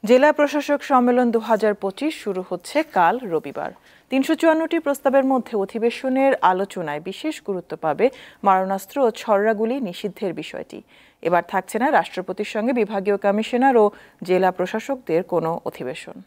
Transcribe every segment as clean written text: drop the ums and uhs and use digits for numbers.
জেলা প্রশাসক সম্মেলন ২০২৫ শুরু হচ্ছে কাল রবিবার। ৩৫৪টি প্রস্তাবের মধ্যে অধিবেশনের আলোচনায় বিশেষ গুরুত্ব পাবে মারণাস্ত্র ও ছররাগুলি নিষিদ্ধের বিষয়টি। এবার থাকছে না রাষ্ট্রপতির সঙ্গে বিভাগীয় কমিশনার ও জেলা প্রশাসকদের কোনো অধিবেশন।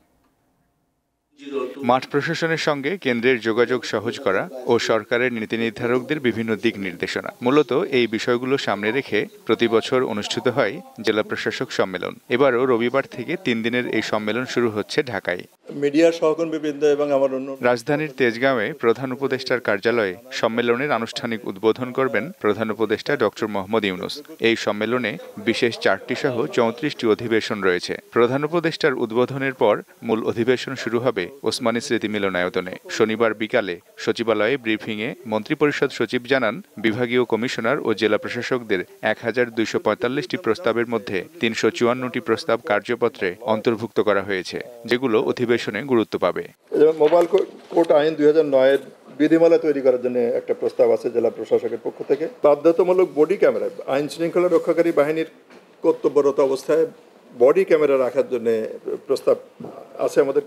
মাঠ প্রশাসনের সঙ্গে কেন্দ্রের যোগাযোগ সহজ করা ও সরকারের নীতি নির্ধারকদের বিভিন্ন দিক নির্দেশনা, মূলত এই বিষয়গুলো সামনে রেখে প্রতি বছর অনুষ্ঠিত হয় জেলা প্রশাসক সম্মেলন। এবারও রবিবার থেকে 3 দিনের এই সম্মেলন শুরু হচ্ছে ঢাকায়। মিডিয়ার সহকর্মীবৃন্দ এবং আমার রাজধানীর তেজগাঁওয়ে প্রধান উপদেষ্টার কার্যালয়ে সম্মেলনের আনুষ্ঠানিক উদ্বোধন করবেন প্রধান উপদেষ্টা ডক্টর মোহাম্মদ ইউনূস। এই সম্মেলনে বিশেষ 4টি সহ 34টি অধিবেশন রয়েছে। প্রধান উপদেষ্টার উদ্বোধনের পর মূল অধিবেশন শুরু হবে ওসমানী স্মৃতি মিলনায়তনে। শনিবার বিকালে সচিবালয়ে ব্রিফিংয়ে মন্ত্রিপরিষদ সচিব জানান, বিভাগীয় কমিশনার ও জেলা প্রশাসকদের 1245টি প্রস্তাবের মধ্যে 354টি প্রস্তাব কার্যপত্রে অন্তর্ভুক্ত করা হয়েছে, যেগুলো অধিবেশনে গুরুত্ব পাবে। মোবাইল কোর্ট আইন 2009-এর বিধিমালা তৈরি করার জন্য একটা প্রস্তাব আছে জেলা প্রশাসকের পক্ষ থেকে। বাধ্যতামূলক বডি ক্যামেরা, আইন শৃঙ্খলা রক্ষাকারী বাহিনীর কর্তব্যরত অবস্থায় বডি ক্যামেরা রাখার জন্য প্রস্তাব আছে আমাদের।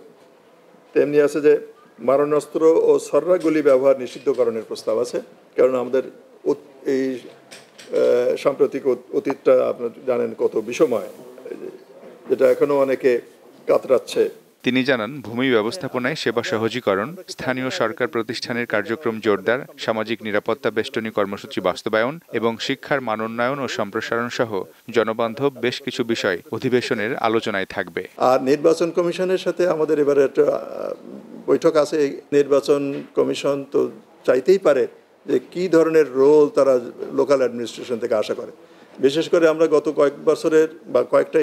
তেমনি আছে যে মারণাস্ত্র ও ছররাগুলি ব্যবহার নিষিদ্ধকরণের প্রস্তাব আছে, কারণ আমাদের এই সাম্প্রতিক অতীতটা আপনারা জানেন কত বিষময়, যেটা এখনো অনেকে কাতরাচ্ছে। তিনি জানান, ভূমি ব্যবস্থাপনায় সেবা সহজীকরণ, স্থানীয় সরকার প্রতিষ্ঠানের কার্যক্রম জোরদার, সামাজিক নিরাপত্তা বেষ্টনী কর্মসূচি বাস্তবায়ন এবং শিক্ষার মানোন্নয়ন ও সম্প্রসারণ সহ জনবান্ধব বেশ কিছু বিষয় অধিবেশনের আলোচনায় থাকবে। আর নির্বাচন কমিশনের সাথে আমাদের এবারে একটা বৈঠক আছে। নির্বাচন কমিশন তো চাইতেই পারে যে কি ধরনের রোল তারা লোকাল অ্যাডমিনিস্ট্রেশন থেকে আশা করে। বিশেষ করে আমরা গত কয়েক বছরের বা কয়েকটা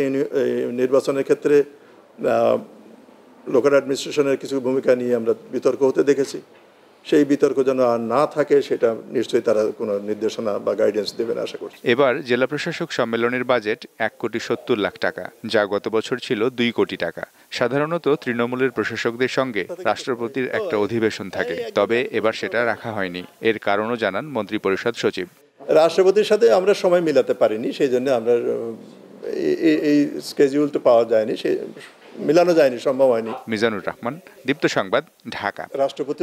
নির্বাচনের ক্ষেত্রে লোকাল অ্যাডমিনিস্ট্রেশনের কিছু ভূমিকা নিয়ে আমরা বিতর্ক হতে দেখেছি। সেই বিতর্ক যেন আর না থাকে, সেটা নিশ্চয়ই তারা কোনো নির্দেশনা বা গাইডেন্স দেবেন আশা করছি। এবার জেলা প্রশাসক সম্মেলনের বাজেট 1,70,00,000 টাকা, যা গত বছর ছিল 2 কোটি টাকা। সাধারণত তৃণমূলের প্রশাসকদের সঙ্গে রাষ্ট্রপতির একটা অধিবেশন থাকে, তবে এবার সেটা রাখা হয়নি। এর কারণও জানান মন্ত্রিপরিষদ সচিব। রাষ্ট্রপতির সাথে আমরা সময় মিলাতে পারিনি, সেই জন্য আমরা এই স্কেডিউলটা পাওয়া যায়নি, মিলানো যায়নি, সম্ভব হয়নি। মিজানুর রহমান, দীপ্ত সংবাদ, ঢাকা। রাষ্ট্রপতি